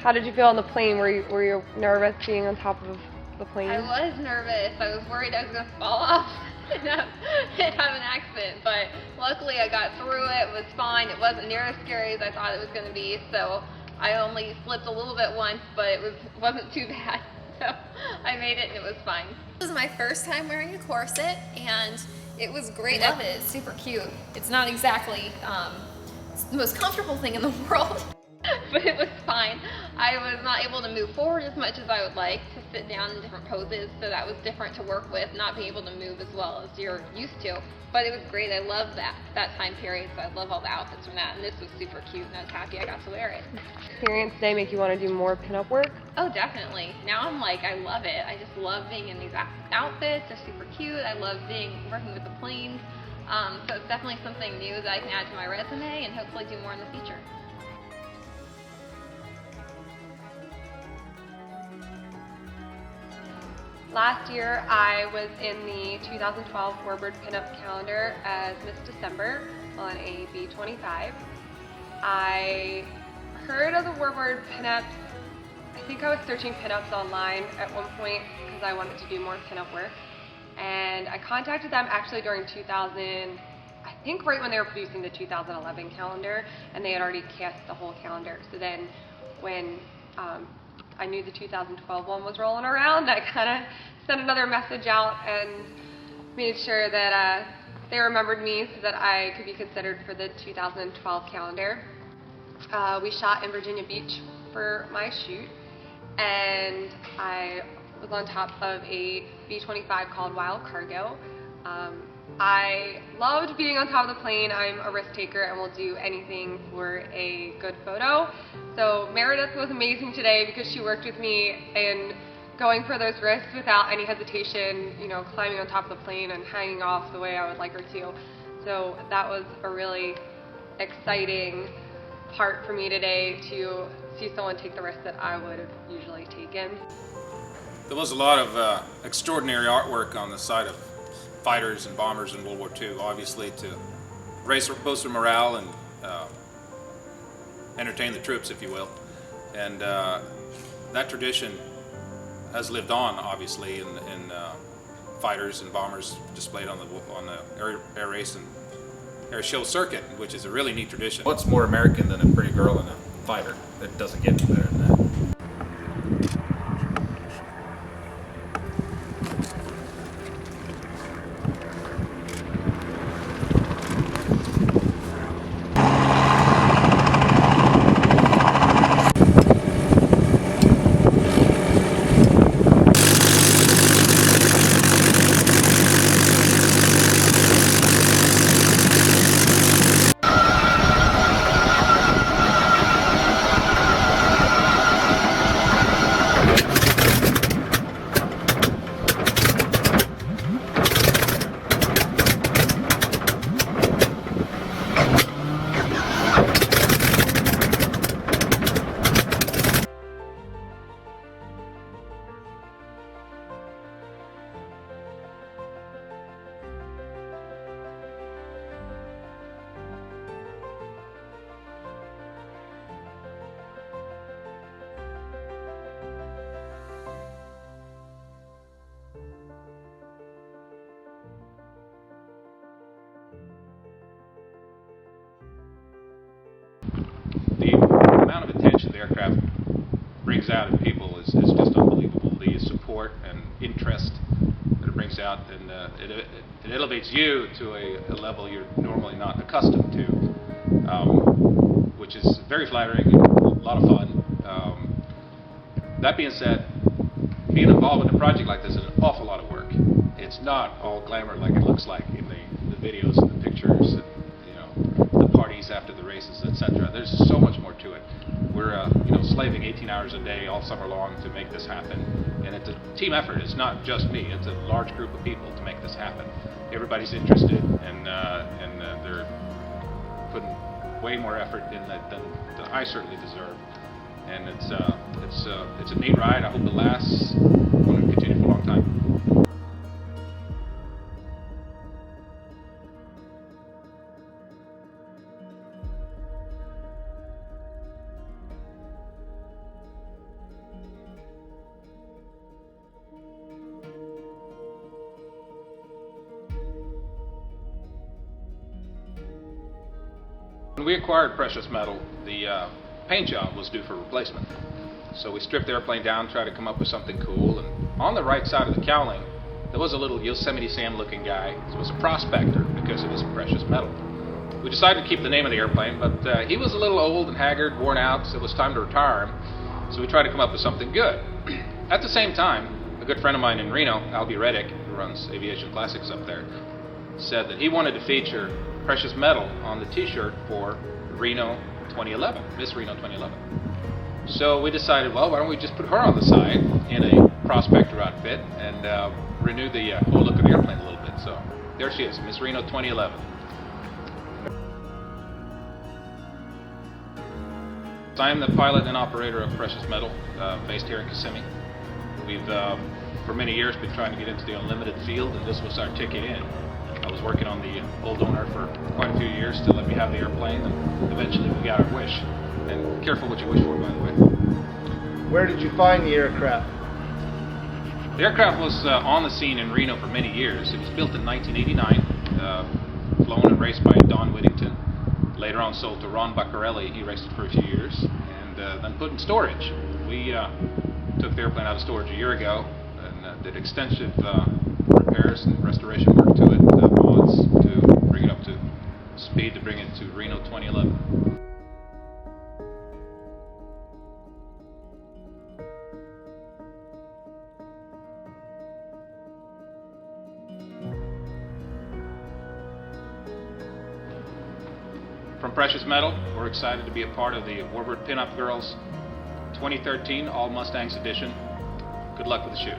How did you feel on the plane? Were you nervous being on top of the plane? I was nervous. I was worried I was going to fall off and have an accident, but luckily I got through it. It was fine. It wasn't near as scary as I thought it was going to be, so I only slipped a little bit once, but it wasn't too bad. So I made it and it was fine. This was my first time wearing a corset, and it was great. I love it. It's super cute. It's not exactly the most comfortable thing in the world, but it was fine. I was not able to move forward as much as I would like, to sit down in different poses, so that was different to work with, not being able to move as well as you're used to. But it was great. I love that time period, so I love all the outfits from that, and this was super cute, and I was happy I got to wear it. Experience today make you want to do more pinup work? Oh, definitely. Now I'm like, I love it. I just love being in these outfits. They're super cute. I love working with the planes. So it's definitely something new that I can add to my resume and hopefully do more in the future. Last year, I was in the 2012 Warbird Pinup calendar as Miss December on a B25. I heard of the Warbird Pinups. I think I was searching pinups online at one point because I wanted to do more pinup work. And I contacted them actually during 2000, I think right when they were producing the 2011 calendar, and they had already cast the whole calendar. So then when I knew the 2012 one was rolling around, I kind of sent another message out and made sure that they remembered me so that I could be considered for the 2012 calendar. We shot in Virginia Beach for my shoot, and I was on top of a B-25 called Wild Cargo. I loved being on top of the plane. I'm a risk taker and will do anything for a good photo. So Meredith was amazing today because she worked with me in going for those risks without any hesitation, you know, climbing on top of the plane and hanging off the way I would like her to. So that was a really exciting part for me today, to see someone take the risk that I would have usually taken. There was a lot of extraordinary artwork on the side of fighters and bombers in World War II, obviously to boost their morale and entertain the troops, if you will. And that tradition has lived on, obviously, in fighters and bombers displayed on the air race and air show circuit, which is a really neat tradition. What's more American than a pretty girl and a fighter? It doesn't get any better than that. The amount of attention the aircraft brings out in people is just unbelievable. The support and interest that it brings out, and it elevates you to a level you're normally not accustomed to, which is very flattering, a lot of fun. That being said, being involved in a project like this is an awful lot of work. It's not all glamour like it looks like in the videos and the pictures, and, you know, the parties after the races, etc. There's so much more to it. We're slaving 18 hours a day all summer long to make this happen, and it's a team effort. It's not just me. It's a large group of people to make this happen. Everybody's interested, and they're putting way more effort in than I certainly deserve. And it's a neat ride. I hope it lasts. I want to continue for a long time. we acquired Precious Metal, the paint job was due for replacement. So we stripped the airplane down, tried to come up with something cool, and on the right side of the cowling, there was a little Yosemite Sam looking guy. He was a prospector because of his precious metal. We decided to keep the name of the airplane, but he was a little old and haggard, worn out, so it was time to retire him. So we tried to come up with something good. At the same time, a good friend of mine in Reno, Albie Reddick, who runs Aviation Classics up there, said that he wanted to feature Precious Metal on the t-shirt for Reno 2011, Miss Reno 2011. So we decided, well, why don't we just put her on the side in a prospector outfit and renew the whole look of the airplane a little bit. So there she is, Miss Reno 2011. I am the pilot and operator of Precious Metal, based here in Kissimmee. We've, for many years, been trying to get into the unlimited field, and this was our ticket in. I was working on the old owner for quite a few years to let me have the airplane, and eventually we got our wish. And careful what you wish for, by the way. Where did you find the aircraft? The aircraft was on the scene in Reno for many years. It was built in 1989, flown and raced by Don Whittington. Later on sold to Ron Baccarelli. He raced it for a few years, and then put in storage. We took the airplane out of storage a year ago and did extensive repairs and restoration work to it, mods to bring it up to speed to bring it to Reno 2011. From Precious Metal, we're excited to be a part of the Warbird Pinup Girls 2013 All Mustangs edition. Good luck with the shoot.